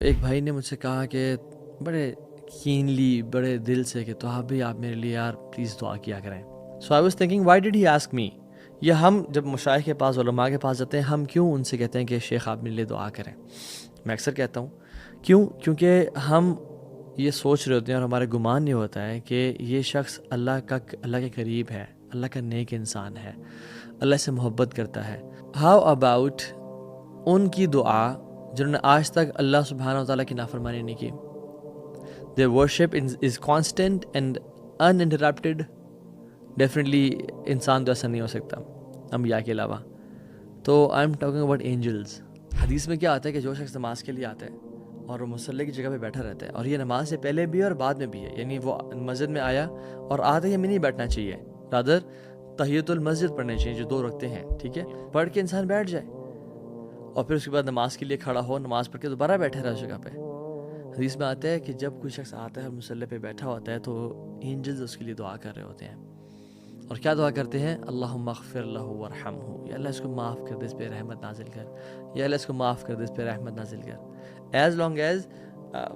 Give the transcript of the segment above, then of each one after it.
ایک بھائی نے مجھ سے کہا کہ بڑے کینلی بڑے دل سے کہ تو آپ میرے لیے یار پلیز دعا کیا کریں. So I was thinking why did he ask me. یا ہم جب مشائخ کے پاس علماء کے پاس جاتے ہیں ہم کیوں ان سے کہتے ہیں کہ شیخ آپ میرے لیے دعا کریں. میں اکثر کہتا ہوں کیونکہ ہم یہ سوچ رہے ہوتے ہیں اور ہمارا گمان یہ ہوتا ہے کہ یہ شخص اللہ کے قریب ہے, اللہ کا نیک انسان ہے, اللہ سے محبت کرتا ہے. ہاؤ اباؤٹ ان کی دعا جنہوں نے آج تک اللہ سبحانہ وتعالیٰ کی نافرمانی نہیں کی. their worship is constant and uninterrupted. Definitely انسان تو ایسا نہیں ہو سکتا انبیاء کے علاوہ. تو I am talking about angels. حدیث میں کیا آتا ہے کہ جو شخص نماز کے لیے آتا ہے اور وہ مصلی کی جگہ پہ بیٹھا رہتا ہے, اور یہ نماز سے پہلے بھی ہے اور بعد میں بھی ہے, یعنی وہ مسجد میں آیا اور آتے ہی ہمیں نہیں بیٹھنا چاہیے, رادر تحیۃ المسجد پڑھنے چاہیے جو 2 رکعتیں ہیں, ٹھیک ہے, پڑھ کے انسان بیٹھ جائے اور پھر اس کے بعد نماز کے لیے کھڑا ہو, نماز پڑھ کے دوبارہ بیٹھے رہے اس جگہ پہ. حدیث میں آتا ہے کہ جب کوئی شخص آتا ہے اور مصلی پہ بیٹھا ہوتا ہے تو اینجلز اس کے لیے دعا کر رہے ہوتے ہیں. اور کیا دعا کرتے ہیں؟ اللہم اغفر لہ ورحمہ, یا اللہ اس کو معاف کر دے, اس پہ رحمت نازل کر, یا اللہ اس کو معاف کر دے, اس پہ رحمت نازل کر. ایز لانگ ایز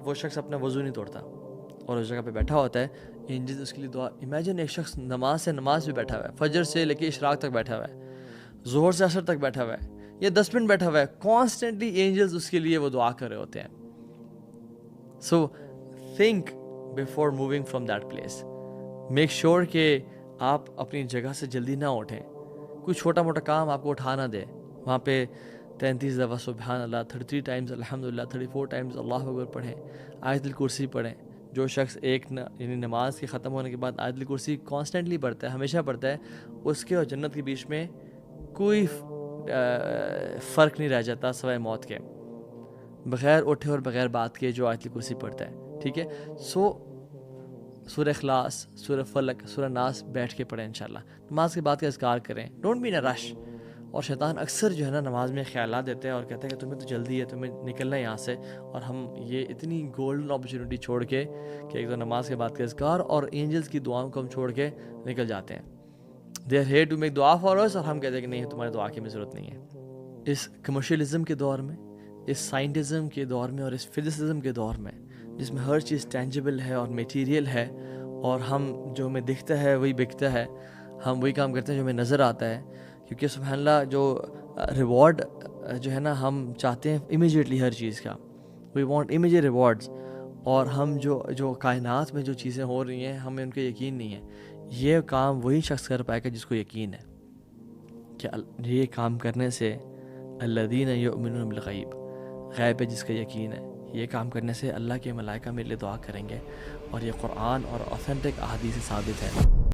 وہ شخص اپنا وضو نہیں توڑتا اور اس جگہ پہ بیٹھا ہوتا ہے, اینجلز اس کے لیے دعا. امیجن ایک شخص نماز سے نماز بھی بیٹھا ہوا ہے, فجر سے لے کے اشراق تک بیٹھا ہوا ہے, ظہر سے عصر تک بیٹھا ہوا ہے, یا 10 منٹ بیٹھا ہوا ہے, کانسٹنٹلی اینجلز اس کے لیے وہ دعا کر رہے ہوتے ہیں. So think before moving from that place. Make sure کہ آپ اپنی جگہ سے جلدی نہ اٹھیں. کوئی چھوٹا موٹا کام آپ کو اٹھا نہ دے, وہاں پہ 33 دفعہ سبحان اللہ, 33 ٹائمز الحمدللہ, 34 ٹائمز اللہ اکبر پڑھیں, آیت الکرسی پڑھیں. جو شخص یعنی نماز کے ختم ہونے کے بعد آیت الکرسی کانسٹنٹلی پڑھتا ہے, ہمیشہ پڑھتا ہے, اس کے اور جنت کے بیچ میں کوئی فرق نہیں رہ جاتا سوائے موت کے, بغیر اٹھے اور بغیر بات کے جو آیت الکرسی پڑھتا ہے, ٹھیک ہے. سو سورہ اخلاص, سورہ فلق, سورہ ناس بیٹھ کے پڑھیں انشاءاللہ. نماز کے بعد کا اذکار کریں, ڈونٹ بی ان اے رش. اور شیطان اکثر جو ہے نا نماز میں خیالات دیتے ہیں اور کہتے ہیں کہ تمہیں تو جلدی ہے, تمہیں نکلنا ہے یہاں سے, اور ہم یہ اتنی گولڈن اپرچونٹی چھوڑ کے کہ ایک تو نماز کے بعد کا اذکار اور اینجلز کی دعاؤں کو ہم چھوڑ کے نکل جاتے ہیں. They are here to make dua for us, اور ہم کہتے ہیں کہ نہیں تمہارے دعا کی ہمیں ضرورت نہیں ہے. اس کمرشلزم کے دور میں, اس سائنٹزم کے دور میں اور اس فزسزم کے دور میں جس میں ہر چیز ٹینجیبل ہے اور میٹیریل ہے, اور ہم جو ہمیں دکھتا ہے وہی بکتا ہے, ہم وہی کام کرتے ہیں جو ہمیں نظر آتا ہے, کیونکہ سبحان اللہ جو ریوارڈ جو ہے نا ہم چاہتے ہیں امیجیٹلی ہر چیز کا, وی وانٹ امیجیٹ ریوارڈز. اور ہم جو کائنات میں جو چیزیں ہو رہی ہیں ہمیں ان کا یقین نہیں ہے. یہ کام وہی شخص کر پائے گا جس کو یقین ہے کہ یہ کام کرنے سے الذین یؤمنون بالغیب, غیب پہ جس کا یقین ہے, یہ کام کرنے سے اللہ کے ملائکہ میرے لیے دعا کریں گے, اور یہ قرآن اور اوتھینٹک احادیث سے ثابت ہے.